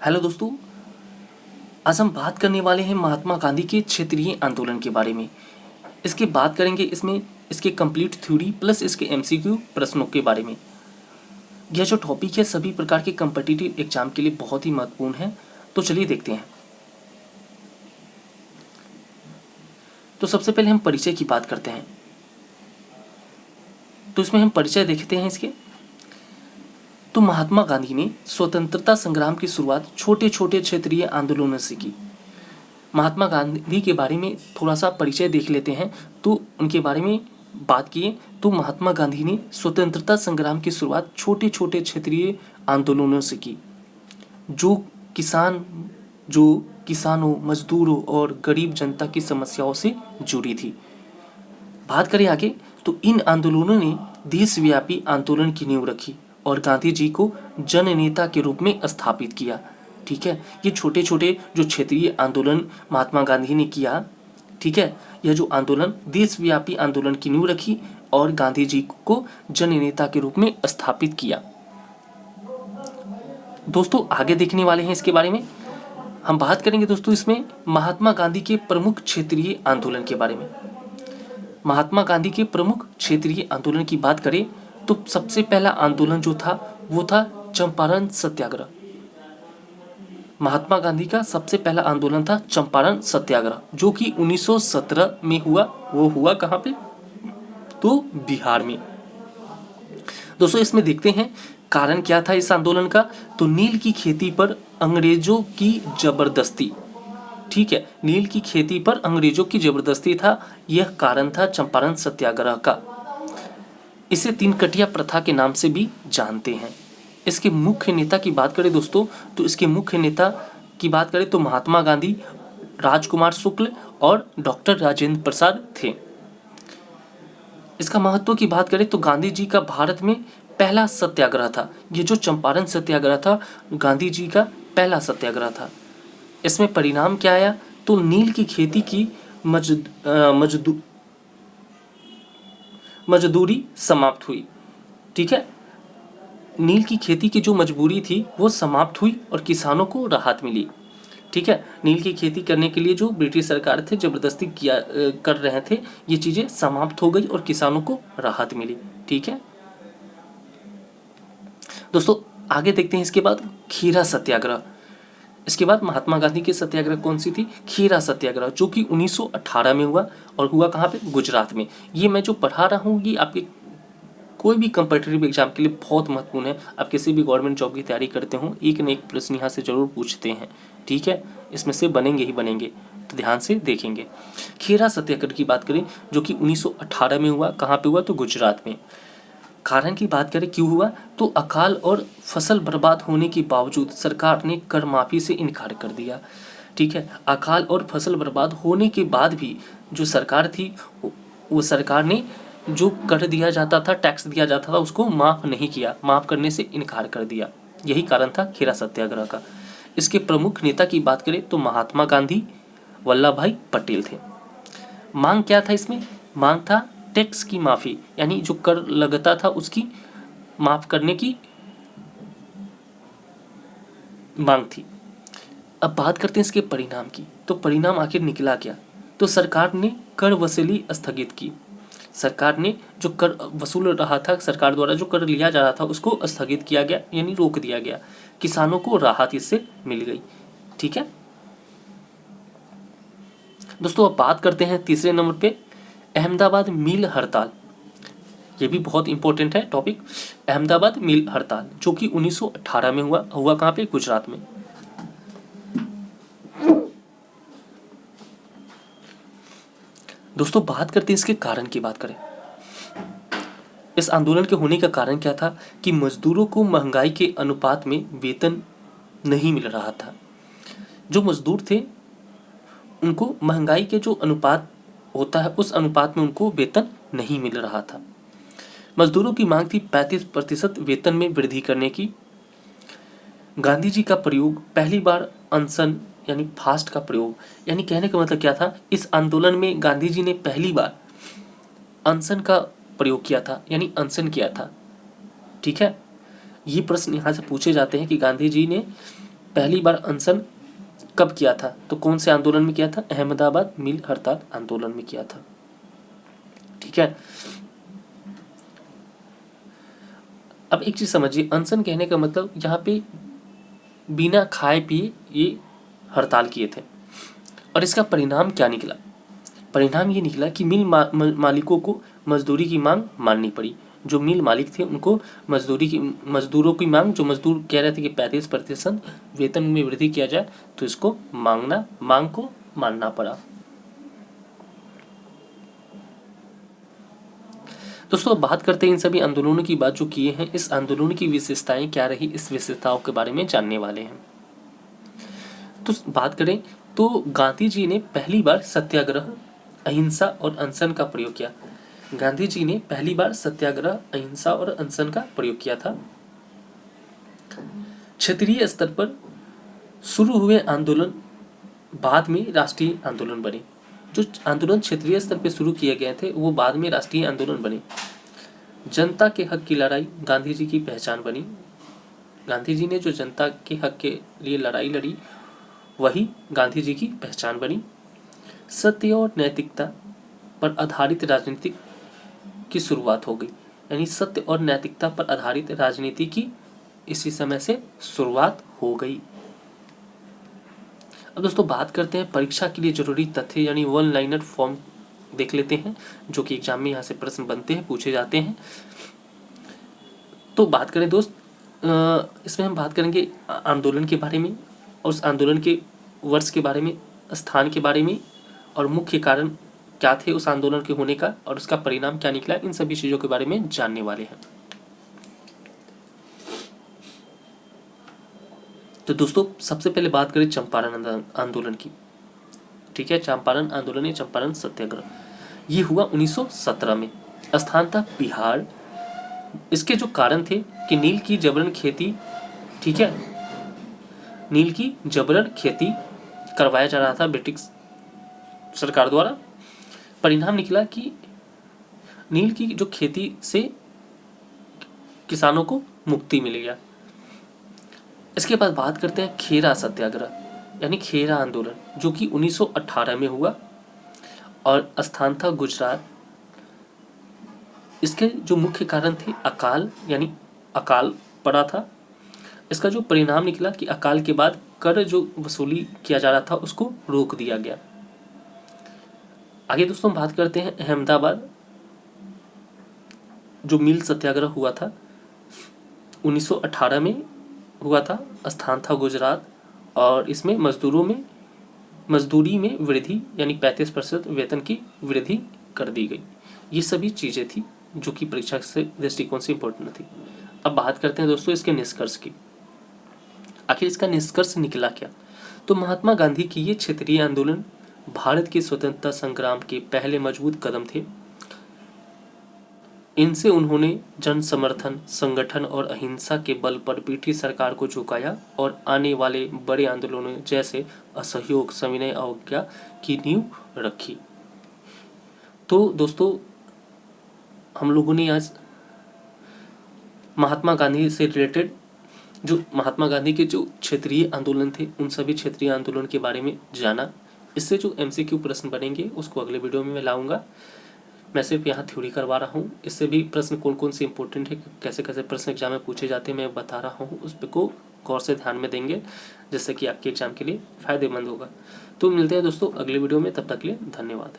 Hello दोस्तों, आज हम बात करने वाले हैं महात्मा गांधी के क्षेत्रीय आंदोलन के बारे में। इसकी बात करेंगे इसमें इसके कंप्लीट थ्योरी प्लस इसके एमसीक्यू प्रश्नों के बारे में। यह जो टॉपिक है सभी प्रकार के कम्पिटिटिव एग्जाम के लिए बहुत ही महत्वपूर्ण है। तो चलिए देखते हैं। तो सबसे पहले हम परिचय की बात करते हैं। तो इसमें हम परिचय देखते हैं इसके। तो महात्मा गांधी ने स्वतंत्रता संग्राम की शुरुआत छोटे छोटे क्षेत्रीय आंदोलनों से की। महात्मा गांधी के बारे में थोड़ा सा परिचय देख लेते हैं। तो उनके बारे में बात किए तो महात्मा गांधी ने स्वतंत्रता संग्राम की शुरुआत छोटे छोटे क्षेत्रीय आंदोलनों से की, जो किसानों, मजदूरों और गरीब जनता की समस्याओं से जुड़ी थी। बात करें आगे तो इन आंदोलनों ने देशव्यापी आंदोलन की नींव रखी और गांधी जी को जननेता के रूप में स्थापित किया। ठीक है, ये छोटे छोटे जो क्षेत्रीय आंदोलन महात्मा गांधी ने किया, ठीक है, यह जो आंदोलन देशव्यापी आंदोलन की नींव रखी और गांधी जी को जननेता के रूप में स्थापित किया। दोस्तों आगे देखने वाले हैं इसके बारे में। हम बात करेंगे दोस्तों इसमें महात्मा गांधी के प्रमुख क्षेत्रीय आंदोलन के बारे में। महात्मा गांधी के प्रमुख क्षेत्रीय आंदोलन की बात करें तो सबसे पहला आंदोलन जो था वो था चंपारण सत्याग्रह। महात्मा गांधी का सबसे पहला आंदोलन था चंपारण सत्याग्रह, जो कि 1917 में हुआ। वो हुआ कहाँ पे? तो बिहार में। दोस्तों इसमें देखते हैं कारण क्या था इस आंदोलन का। तो नील की खेती पर अंग्रेजों की जबरदस्ती। ठीक है, नील की खेती पर अंग्रेजों की जबरदस्ती था, यह कारण था चंपारण सत्याग्रह का। इसे तीन कटिया प्रथा के नाम से भी जानते हैं। इसके मुख्य नेता की बात करें दोस्तों तो इसके मुख्य नेता की बात करें तो महात्मा गांधी, राजकुमार शुक्ल और डॉक्टर राजेंद्र प्रसाद थे। इसका महत्व की बात करें तो गांधी जी का भारत में पहला सत्याग्रह था। ये जो चंपारण सत्याग्रह था गांधी जी का पहला सत्याग्रह था। इसमें परिणाम क्या आया? तो नील की खेती की मजदूरी समाप्त हुई। ठीक है, नील की खेती की जो मजबूरी थी वो समाप्त हुई और किसानों को राहत मिली। ठीक है, नील की खेती करने के लिए जो ब्रिटिश सरकार थे जबरदस्ती कर रहे थे, ये चीजें समाप्त हो गई और किसानों को राहत मिली। ठीक है दोस्तों, आगे देखते हैं इसके बाद खीरा सत्याग्रह। इसके बाद महात्मा गांधी के सत्याग्रह कौन सी थी? खीरा सत्याग्रह, जो कि 1918 में हुआ और हुआ कहाँ पे? गुजरात में। ये मैं जो पढ़ा रहा हूँ ये आपके कोई भी कंपटीटिव एग्जाम के लिए बहुत महत्वपूर्ण है। आप किसी भी गवर्नमेंट जॉब की तैयारी करते हो, एक न एक प्रश्न यहाँ से जरूर पूछते हैं। ठीक है, इसमें से बनेंगे ही बनेंगे, तो ध्यान से देखेंगे। खीरा सत्याग्रह की बात करें जो कि 1918 में हुआ, कहाँ पे हुआ? तो गुजरात में। कारण की बात करें क्यों हुआ? तो अकाल और फसल बर्बाद होने के बावजूद सरकार ने कर माफी से इनकार कर दिया। ठीक है, अकाल और फसल बर्बाद होने के बाद भी जो सरकार थी वो सरकार ने जो कर दिया जाता था, टैक्स दिया जाता था, उसको माफ नहीं किया, माफ करने से इनकार कर दिया। यही कारण था खीरा सत्याग्रह का। इसके प्रमुख नेता की बात करें तो महात्मा गांधी, वल्लभ भाई पटेल थे। मांग क्या था इसमें? मांग था टैक्स की माफी, यानी जो कर लगता था उसकी माफ करने की मांग थी। अब बात करते हैं इसके परिणाम की। तो परिणाम आखिर निकला क्या? तो सरकार ने कर वसूली स्थगित की। सरकार ने जो कर वसूल रहा था, सरकार द्वारा जो कर लिया जा रहा था उसको स्थगित किया गया, यानी रोक दिया गया। किसानों को राहत इससे मिल गई। ठीक है दोस्तों, अब बात करते हैं तीसरे नंबर पे अहमदाबाद मिल हड़ताल। ये भी बहुत इंपॉर्टेंट है टॉपिक। अहमदाबाद मिल हड़ताल जो कि 1918 में हुआ कहाँ पे? गुजरात में। दोस्तों बात करते हैं इसके कारण की बात करें। इस आंदोलन के होने का कारण क्या था कि मजदूरों को महंगाई के अनुपात में वेतन नहीं मिल रहा था। जो मजदूर थे उनको महंगाई के जो अनुपात होता है उस अनुपात में उनको वेतन नहीं मिल रहा था। मजदूरों की मांग थी 35% वेतन में वृद्धि करने की। गांधी जी का प्रयोग पहली बार अनशन यानी फास्ट का प्रयोग, यानी कहने का मतलब क्या था, इस आंदोलन में गांधी जी ने पहली बार अनशन का प्रयोग किया था, यानी अनशन किया था। ठीक है, ये प्रश्न यहाँ से पूछे जाते हैं कि गांधी जी ने पहली बार अनशन कब किया था? तो कौन से आंदोलन में किया था? अहमदाबाद मिल हड़ताल आंदोलन में किया था। ठीक है, अब एक चीज समझिए, अनशन कहने का मतलब यहाँ पे बिना खाए पिए ये हड़ताल किए थे। और इसका परिणाम क्या निकला? परिणाम ये निकला कि मिल मालिकों को मजदूरी की मांग माननी पड़ी। जो मिल मालिक थे उनको मजदूरों की मांग, जो मजदूर कह रहे थे कि 35% वेतन में वृद्धि किया जाए, तो इसको मांग को मानना पड़ा। दोस्तों बात करते हैं इन सभी आंदोलनों की बात जो किए हैं, इस आंदोलन की विशेषताएं क्या रही, इस विशेषताओं के बारे में जानने वाले हैं। तो बात करें तो गांधी जी ने पहली बार सत्याग्रह, अहिंसा और अनशन का प्रयोग किया। गांधी जी ने पहली बार सत्याग्रह, अहिंसा और अनशन का प्रयोग किया था। क्षेत्रीय स्तर पर शुरू हुए आंदोलन बाद में राष्ट्रीय आंदोलन बने। जो आंदोलन क्षेत्रीय स्तर पर शुरू किए गए थे वो बाद में राष्ट्रीय आंदोलन बने। जनता के हक की लड़ाई गांधी जी की पहचान बनी। गांधी जी ने जो जनता के हक के लिए लड़ाई लड़ी वही गांधी जी की पहचान बनी। सत्य और नैतिकता पर आधारित राजनीति की शुरुआत हो गई, यानी सत्य और नैतिकता पर आधारित राजनीति की इसी समय से शुरुआत हो गई। अब दोस्तों बात करते हैं परीक्षा के लिए जरूरी तथ्य, यानी वन लाइनर फॉर्म देख लेते हैं जो कि एग्जाम में यहाँ से प्रश्न बनते हैं, पूछे जाते हैं। तो बात करें दोस्त, इसमें हम बात करेंगे आंदोलन के बारे में और उस आंदोलन के वर्ष के बारे में, स्थान के बारे में और मुख्य कारण क्या थे उस आंदोलन के होने का और उसका परिणाम क्या निकला, इन सभी चीज़ों के बारे में जानने वाले हैं। तो दोस्तों सबसे पहले बात करें चंपारण आंदोलन की। ठीक है, चंपारण आंदोलन या चंपारण सत्याग्रह ये हुआ 1917 में। स्थान था बिहार। इसके जो कारण थे कि नील की जबरन खेती, ठीक है, नील की जबरन खेती करवाया जा रहा था ब्रिटिश सरकार द्वारा। परिणाम निकला कि नील की जो खेती से किसानों को मुक्ति मिल गया। इसके बाद बात करते हैं खेरा सत्याग्रह यानी खेरा आंदोलन, जो कि 1918 में हुआ और स्थान था गुजरात। इसके जो मुख्य कारण थे अकाल, यानी अकाल पड़ा था। इसका जो परिणाम निकला कि अकाल के बाद कर जो वसूली किया जा रहा था उसको रोक दिया गया। आगे दोस्तों बात करते हैं अहमदाबाद जो मिल सत्याग्रह हुआ था 1918 में हुआ था। स्थान था गुजरात और इसमें मजदूरी में वृद्धि यानी 35% वेतन की वृद्धि कर दी गई। ये सभी चीज़ें थी जो कि परीक्षा से दृष्टिकोण से इम्पोर्टेंट थी। अब बात करते हैं दोस्तों इसके निष्कर्ष की। आखिर इसका निष्कर्ष निकला क्या? तो महात्मा गांधी की ये क्षेत्रीय आंदोलन भारत के स्वतंत्रता संग्राम के पहले मजबूत कदम थे। इनसे उन्होंने जन समर्थन, संगठन और अहिंसा के बल पर ब्रिटिश सरकार को झुकाया और आने वाले बड़े आंदोलनों जैसे असहयोग, सविनय अवज्ञा की नींव रखी। तो दोस्तों हम लोगों ने आज महात्मा गांधी से रिलेटेड जो महात्मा गांधी के जो क्षेत्रीय आंदोलन थे उन सभी क्षेत्रीय आंदोलन के बारे में जाना। इससे जो MCQ प्रश्न बनेंगे उसको अगले वीडियो में मैं लाऊंगा। मैं सिर्फ यहाँ थ्योरी करवा रहा हूँ, इससे भी प्रश्न कौन कौन से इंपॉर्टेंट है, कैसे कैसे प्रश्न एग्जाम में पूछे जाते हैं मैं बता रहा हूँ। उस पर को गौर से ध्यान में देंगे जिससे कि आपके एग्जाम के लिए फ़ायदेमंद होगा। तो मिलते हैं दोस्तों अगले वीडियो में, तब तक के लिए धन्यवाद।